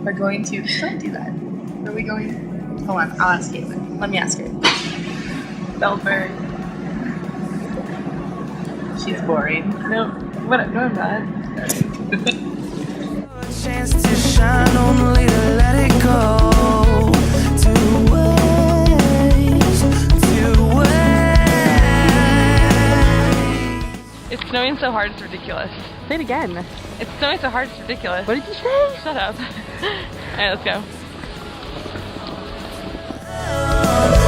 We're going to, don't do that. Are we going, hold on, I'll ask Caitlin. Let me ask her. Fledberg. She's boring. No, no I'm not. Chance to shine, only to let it go. To waste. It's snowing so hard, it's ridiculous. Say it again. It's snowing so hard, it's ridiculous. What did you say? Shut up. Alright, let's go.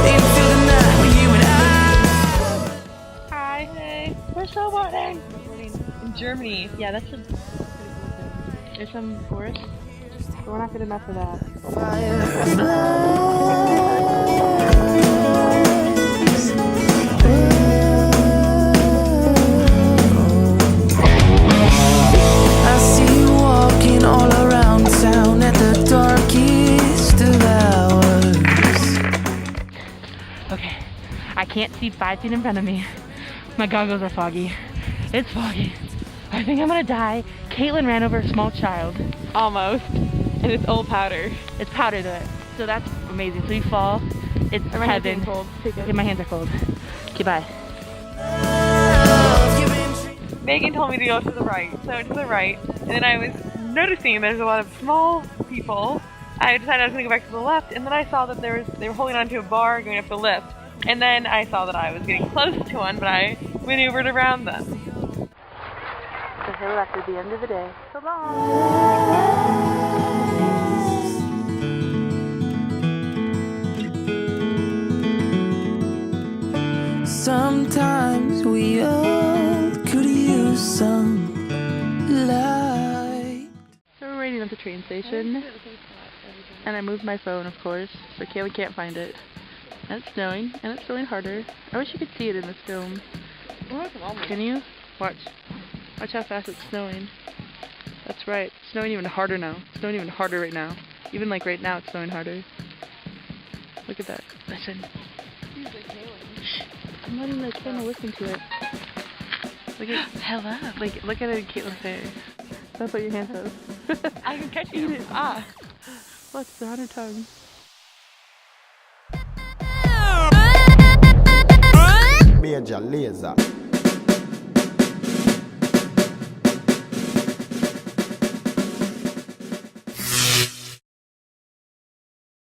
Into the night with you and I. Hi. Hey. We're snowboarding. In Germany. Yeah, that's a... There's some forest. But we're not good enough for that. Fire I see you walking all around town at the darkest of hours. Okay. I can't see 5 feet in front of me. My goggles are foggy. It's foggy. I think I'm gonna die. Caitlin ran over a small child. Almost. And it's old powder. It's powder though. So that's amazing. So you fall. It's My hands heaven. are cold. Take it. Okay, my hands are cold. Okay, bye. Megan told me to go to the right, so I went to the right, and then I was noticing there's a lot of small people. I decided I was going to go back to the left, and then I saw that they were holding onto a bar going up the lift, and then I saw that I was getting close to one, but I maneuvered around them. The hill after the end of the day. So long. Sometimes we all could use some light. So we're waiting at the train station. And I moved my phone, of course, so Kayla can't find it. And it's snowing, and it's snowing harder. I wish you could see it in this film. Can you? Watch. Watch how fast it's snowing. That's right. It's snowing even harder now. It's snowing even harder right now. Even like right now, it's snowing harder. Look at that. Listen. I'm letting the camera listen to it. Look at hello. Like look at it in Caitlin's hair. Don't put your hands up. I can catch you. Ah. What's on her tongue? Major laser.